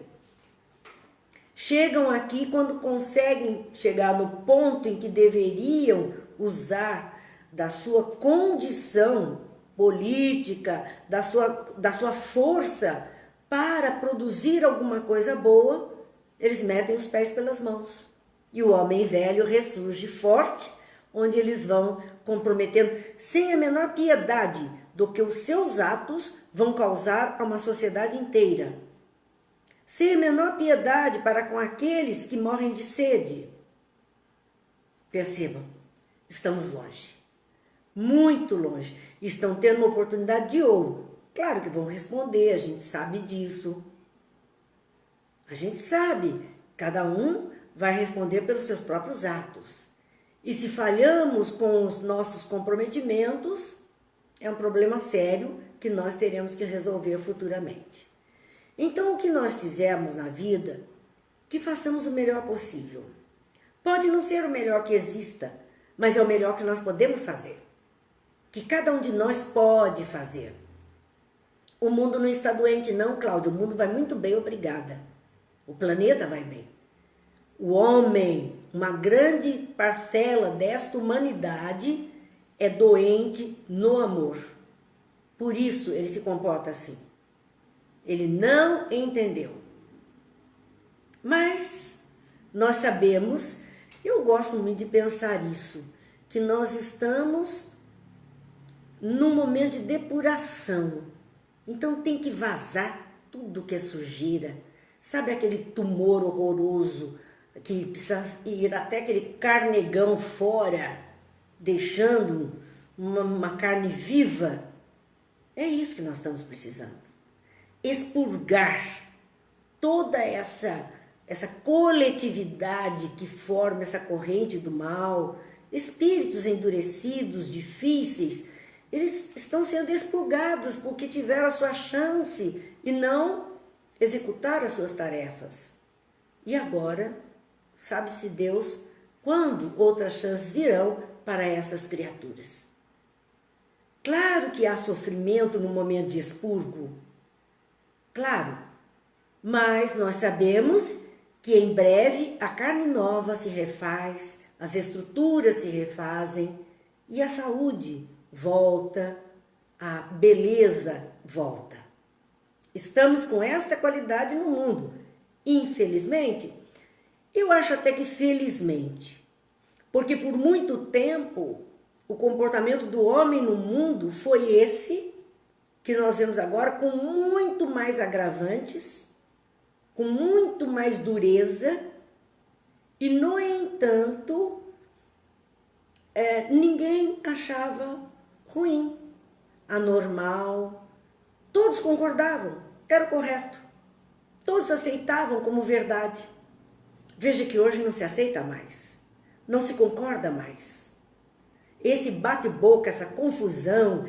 Chegam aqui quando conseguem chegar no ponto em que deveriam usar da sua condição política, da sua força para produzir alguma coisa boa, eles metem os pés pelas mãos. E o homem velho ressurge forte, onde eles vão comprometendo sem a menor piedade do que os seus atos vão causar a uma sociedade inteira. Sem a menor piedade para com aqueles que morrem de sede. Percebam, estamos longe, muito longe. Estão tendo uma oportunidade de ouro. Claro que vão responder, a gente sabe disso. A gente sabe, cada um vai responder pelos seus próprios atos. E se falhamos com os nossos comprometimentos, é um problema sério que nós teremos que resolver futuramente. Então, o que nós fizermos na vida, que façamos o melhor possível. Pode não ser o melhor que exista, mas é o melhor que nós podemos fazer. Que cada um de nós pode fazer. O mundo não está doente não, Cláudio. O mundo vai muito bem, obrigada. O planeta vai bem. O homem, uma grande parcela desta humanidade, é doente no amor. Por isso ele se comporta assim. Ele não entendeu. Mas nós sabemos, eu gosto muito de pensar isso, que nós estamos num momento de depuração. Então tem que vazar tudo que é sujeira. Sabe aquele tumor horroroso que precisa ir até aquele carnegão fora, deixando uma carne viva? É isso que nós estamos precisando. Expurgar toda essa coletividade que forma essa corrente do mal, espíritos endurecidos, difíceis, eles estão sendo expurgados porque tiveram a sua chance e não executaram as suas tarefas. E agora, sabe-se Deus quando outras chances virão para essas criaturas. Claro que há sofrimento no momento de expurgo, claro, mas nós sabemos que em breve a carne nova se refaz, as estruturas se refazem e a saúde volta, a beleza volta. Estamos com esta qualidade no mundo. Infelizmente, eu acho até que felizmente, porque por muito tempo o comportamento do homem no mundo foi esse que nós vemos agora com muito mais agravantes, com muito mais dureza, e no entanto, ninguém achava ruim, anormal, todos concordavam, era o correto, todos aceitavam como verdade. Veja que hoje não se aceita mais, não se concorda mais. esse bate-boca, essa confusão,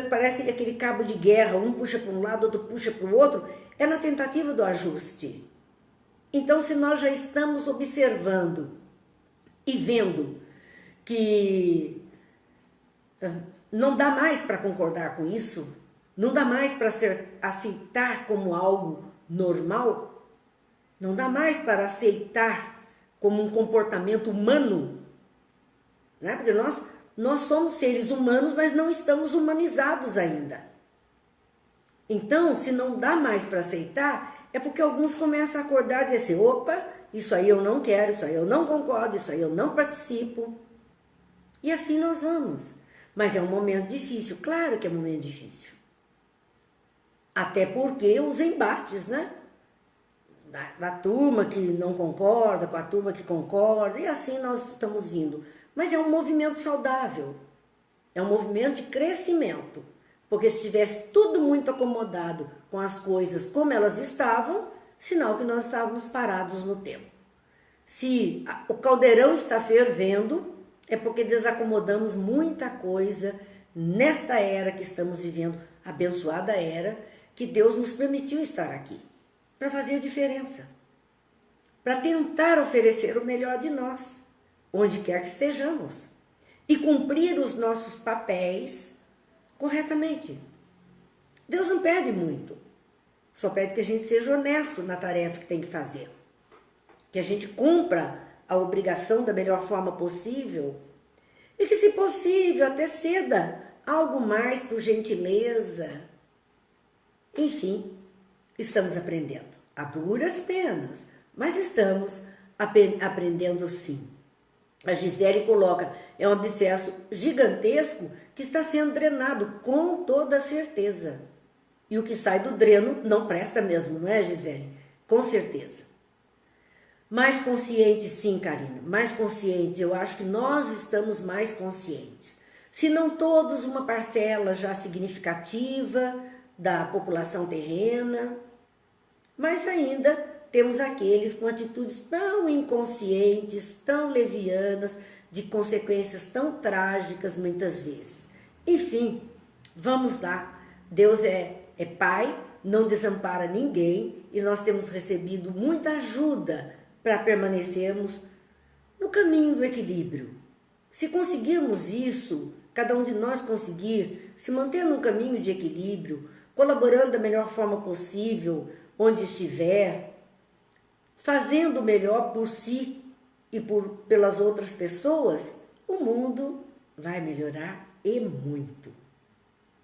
parece aquele cabo de guerra, um puxa para um lado, outro puxa para o outro, é na tentativa do ajuste. Então, se nós já estamos observando e vendo que não dá mais para concordar com isso, não dá mais para aceitar como algo normal, não dá mais para aceitar como um comportamento humano, né? Porque nós somos seres humanos, mas não estamos humanizados ainda. Então, se não dá mais para aceitar, é porque alguns começam a acordar e dizer assim, opa, isso aí eu não quero, isso aí eu não concordo, isso aí eu não participo. E assim nós vamos. Mas é um momento difícil, claro que é um momento difícil. Até porque os embates, né? Da turma que não concorda, com a turma que concorda, e assim nós estamos indo. Mas é um movimento saudável, é um movimento de crescimento. Porque se estivesse tudo muito acomodado com as coisas como elas estavam, sinal que nós estávamos parados no tempo. Se o caldeirão está fervendo, é porque desacomodamos muita coisa nesta era que estamos vivendo, abençoada era, que Deus nos permitiu estar aqui, para fazer diferença, para tentar oferecer o melhor de nós, onde quer que estejamos, e cumprir os nossos papéis corretamente. Deus não pede muito, só pede que a gente seja honesto na tarefa que tem que fazer, que a gente cumpra a obrigação da melhor forma possível e que, se possível, até ceda algo mais por gentileza. Enfim, estamos aprendendo, a duras penas, mas estamos aprendendo sim. A Gisele coloca, é um abscesso gigantesco que está sendo drenado com toda certeza. E o que sai do dreno não presta mesmo, não é, Gisele? Com certeza. Mais consciente, sim, Karina, mais consciente. Eu acho que nós estamos mais conscientes. Se não todos, uma parcela já significativa da população terrena, mas ainda temos aqueles com atitudes tão inconscientes, tão levianas, de consequências tão trágicas muitas vezes. Enfim, vamos lá. Deus é Pai, não desampara ninguém e nós temos recebido muita ajuda para permanecermos no caminho do equilíbrio. Se conseguirmos isso, cada um de nós conseguir se manter num caminho de equilíbrio, colaborando da melhor forma possível, onde estiver, fazendo o melhor por si e pelas outras pessoas, o mundo vai melhorar e muito.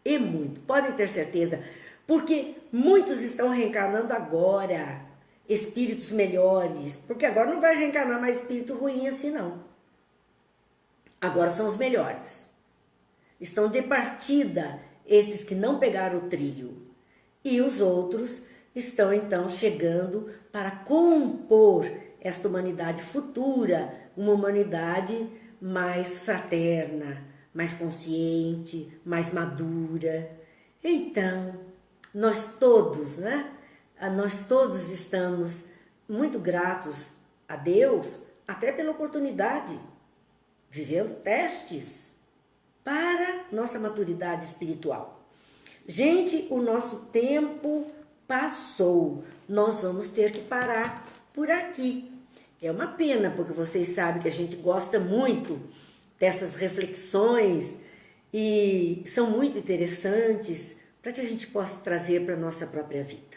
E muito, podem ter certeza, porque muitos estão reencarnando agora, espíritos melhores, porque agora não vai reencarnar mais espírito ruim assim não. Agora são os melhores. Estão de partida esses que não pegaram o trilho e os outros estão então chegando para compor esta humanidade futura, uma humanidade mais fraterna, mais consciente, mais madura. Então, nós todos, né? Nós todos estamos muito gratos a Deus, até pela oportunidade, vivendo testes para nossa maturidade espiritual. Gente, o nosso tempo passou, nós vamos ter que parar por aqui. É uma pena, porque vocês sabem que a gente gosta muito dessas reflexões e são muito interessantes para que a gente possa trazer para a nossa própria vida.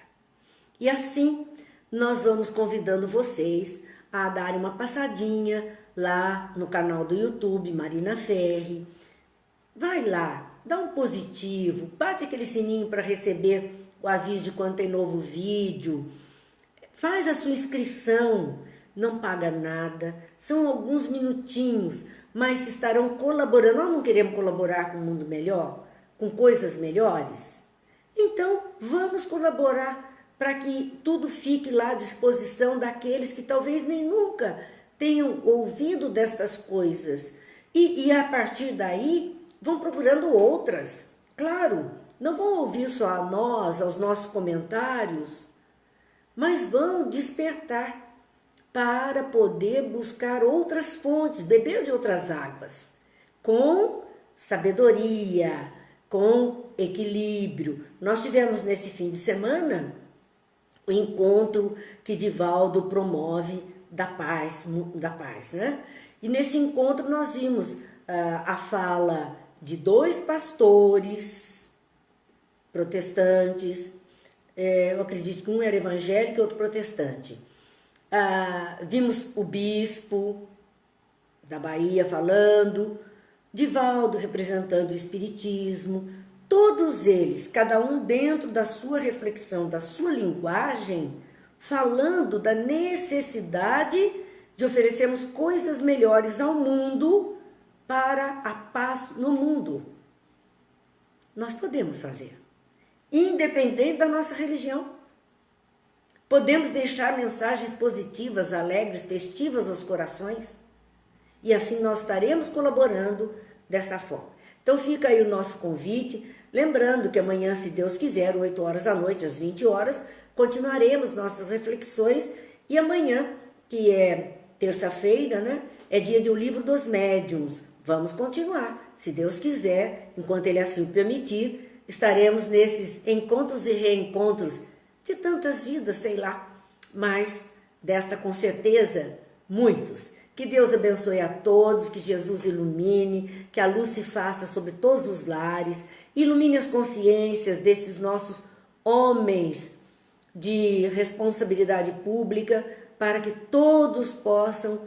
E assim, nós vamos convidando vocês a darem uma passadinha lá no canal do YouTube, Marina Ferri. Vai lá, dá um positivo, bate aquele sininho para receber o aviso de quando tem novo vídeo. Faz a sua inscrição, não paga nada, são alguns minutinhos, mas estarão colaborando. Nós não queremos colaborar com um mundo melhor, com coisas melhores? Então, vamos colaborar para que tudo fique lá à disposição daqueles que talvez nem nunca tenham ouvido destas coisas. E a partir daí, vão procurando outras. Claro, não vão ouvir só a nós, aos nossos comentários, mas vão despertar para poder buscar outras fontes, beber de outras águas. com sabedoria, com equilíbrio. Nós tivemos nesse fim de semana o encontro que Divaldo promove da paz, né? E nesse encontro nós vimos a fala de dois pastores protestantes, eu acredito que um era evangélico e outro protestante. Vimos o bispo da Bahia falando, Divaldo representando o espiritismo, todos eles, cada um dentro da sua reflexão, da sua linguagem, falando da necessidade de oferecermos coisas melhores ao mundo para a paz no mundo. Nós podemos fazer, independente da nossa religião. Podemos deixar mensagens positivas, alegres, festivas aos corações, e assim nós estaremos colaborando dessa forma. Então fica aí o nosso convite, lembrando que amanhã, se Deus quiser, 8 horas da noite, às 20 horas, continuaremos nossas reflexões, e amanhã, que é terça-feira, né, é dia do Livro dos Médiuns. Vamos continuar, se Deus quiser, enquanto Ele assim o permitir, estaremos nesses encontros e reencontros de tantas vidas, sei lá, mas desta com certeza, muitos. Que Deus abençoe a todos, que Jesus ilumine, que a luz se faça sobre todos os lares, ilumine as consciências desses nossos homens de responsabilidade pública, para que todos possam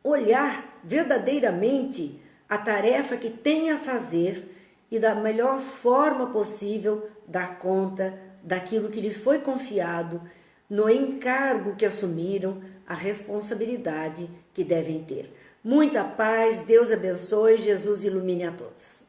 olhar verdadeiramente a tarefa que têm a fazer e da melhor forma possível dar conta daquilo que lhes foi confiado, no encargo que assumiram, a responsabilidade que devem ter. Muita paz, Deus abençoe, Jesus ilumine a todos.